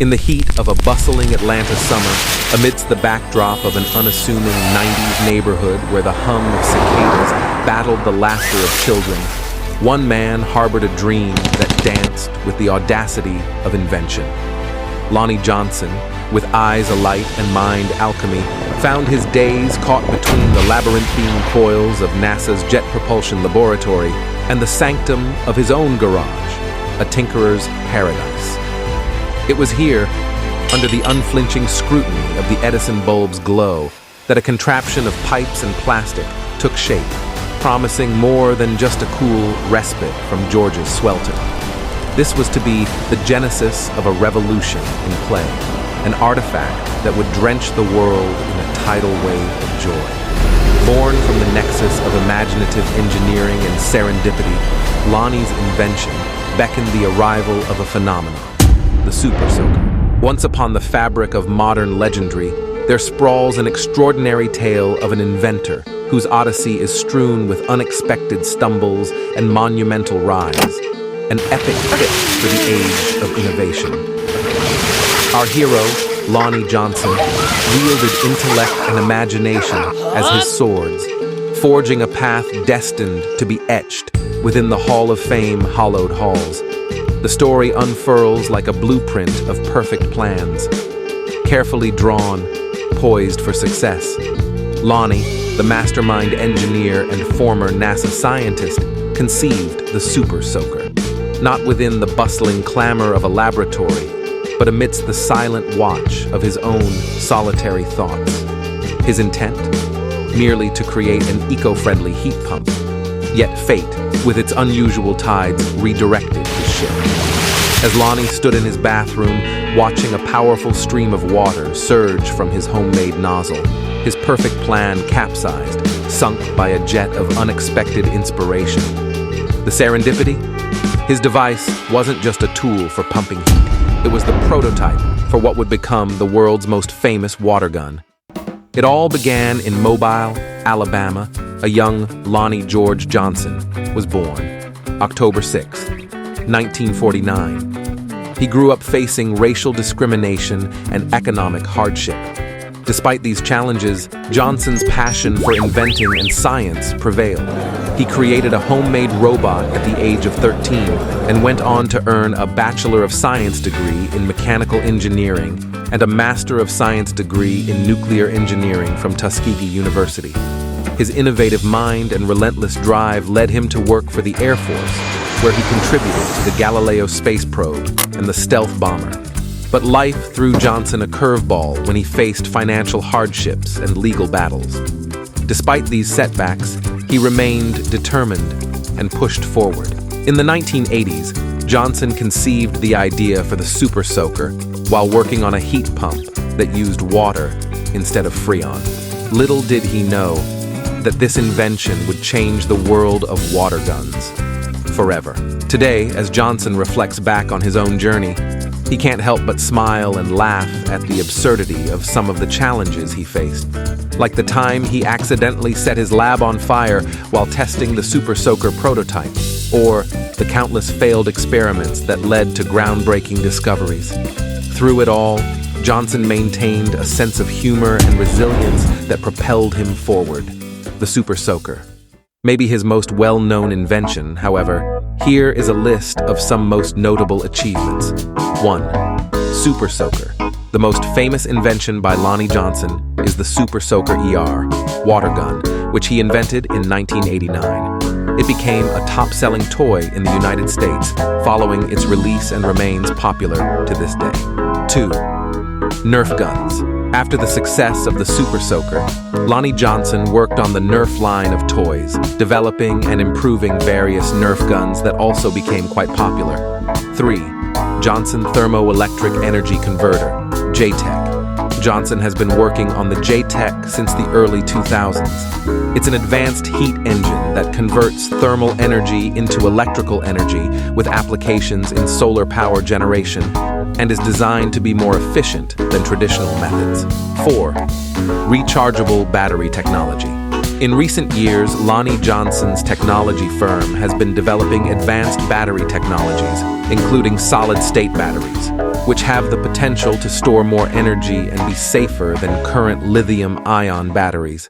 In the heat of a bustling Atlanta summer, amidst the backdrop of an unassuming 90s neighborhood where the hum of cicadas battled the laughter of children, one man harbored a dream that danced with the audacity of invention. Lonnie Johnson, with eyes alight and mind alchemy, found his days caught between the labyrinthine coils of NASA's Jet Propulsion Laboratory and the sanctum of his own garage, a tinkerer's paradise. It was here, under the unflinching scrutiny of the Edison bulb's glow, that a contraption of pipes and plastic took shape, promising more than just a cool respite from Georgia's swelter. This was to be the genesis of a revolution in play, an artifact that would drench the world in a tidal wave of joy. Born from the nexus of imaginative engineering and serendipity, Lonnie's invention beckoned the arrival of a phenomenon, the Super Soaker. Once upon the fabric of modern legendary, there sprawls an extraordinary tale of an inventor whose odyssey is strewn with unexpected stumbles and monumental rise, an epic fit for the age of innovation. Our hero, Lonnie Johnson, wielded intellect and imagination as his swords, forging a path destined to be etched within the Hall of Fame hallowed halls. The story unfurls like a blueprint of perfect plans, carefully drawn, poised for success. Lonnie, the mastermind engineer and former NASA scientist, conceived the Super Soaker, not within the bustling clamor of a laboratory, but amidst the silent watch of his own solitary thoughts. His intent? Merely to create an eco-friendly heat pump. Yet fate, with its unusual tides, redirected his ship. As Lonnie stood in his bathroom, watching a powerful stream of water surge from his homemade nozzle, his perfect plan capsized, sunk by a jet of unexpected inspiration. The serendipity? His device wasn't just a tool for pumping heat. It was the prototype for what would become the world's most famous water gun. It all began in Mobile, Alabama. A young Lonnie George Johnson was born, October 6, 1949. He grew up facing racial discrimination and economic hardship. Despite these challenges, Johnson's passion for inventing and science prevailed. He created a homemade robot at the age of 13 and went on to earn a Bachelor of Science degree in Mechanical Engineering and a Master of Science degree in Nuclear Engineering from Tuskegee University. His innovative mind and relentless drive led him to work for the Air Force, where he contributed to the Galileo space probe and the stealth bomber. But life threw Johnson a curveball when he faced financial hardships and legal battles. Despite these setbacks, he remained determined and pushed forward. In the 1980s, Johnson conceived the idea for the Super Soaker while working on a heat pump that used water instead of Freon. Little did he know that this invention would change the world of water guns forever. Today, as Johnson reflects back on his own journey, he can't help but smile and laugh at the absurdity of some of the challenges he faced. Like the time he accidentally set his lab on fire while testing the Super Soaker prototype, or the countless failed experiments that led to groundbreaking discoveries. Through it all, Johnson maintained a sense of humor and resilience that propelled him forward. The Super Soaker. Maybe his most well-known invention, however, here is a list of some most notable achievements. 1. Super Soaker. The most famous invention by Lonnie Johnson is the Super Soaker ER, water gun, which he invented in 1989. It became a top-selling toy in the United States following its release and remains popular to this day. 2. Nerf guns. After the success of the Super Soaker, Lonnie Johnson worked on the Nerf line of toys, developing and improving various Nerf guns that also became quite popular. 3. Johnson Thermoelectric Energy Converter, JTEC. Johnson has been working on the JTEC since the early 2000s. It's an advanced heat engine that converts thermal energy into electrical energy with applications in solar power generation and is designed to be more efficient than traditional methods. 4. Rechargeable battery technology. In recent years, Lonnie Johnson's technology firm has been developing advanced battery technologies, including solid-state batteries. which have the potential to store more energy and be safer than current lithium-ion batteries.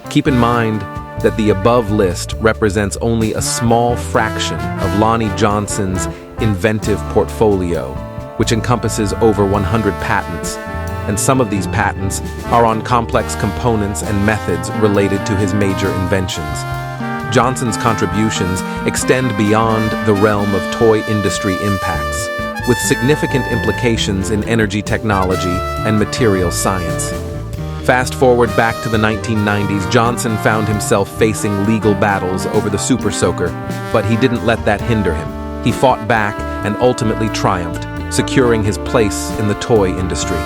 Keep in mind that the above list represents only a small fraction of Lonnie Johnson's inventive portfolio, which encompasses over 100 patents, and some of these patents are on complex components and methods related to his major inventions. Johnson's contributions extend beyond the realm of toy industry impacts, with significant implications in energy technology and material science. Fast forward back to the 1990s, Johnson found himself facing legal battles over the Super Soaker, but he didn't let that hinder him. He fought back and ultimately triumphed, securing his place in the toy industry.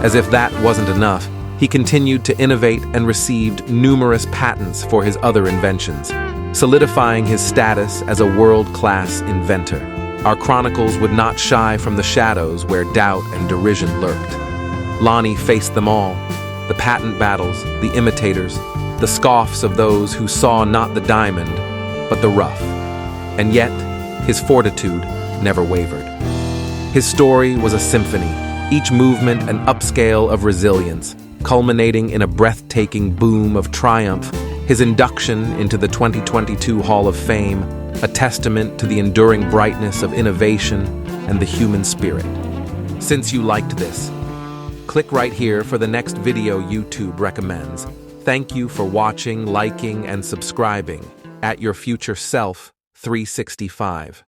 As if that wasn't enough, he continued to innovate and received numerous patents for his other inventions, solidifying his status as a world-class inventor. Our chronicles would not shy from the shadows where doubt and derision lurked. Lonnie faced them all: the patent battles, the imitators, the scoffs of those who saw not the diamond, but the rough. And yet, his fortitude never wavered. His story was a symphony, each movement an upscale of resilience, culminating in a breathtaking boom of triumph. His induction into the 2022 Hall of Fame, a testament to the enduring brightness of innovation and the human spirit. Since you liked this, click right here for the next video YouTube recommends. Thank you for watching, liking, and subscribing. At your future self, 365.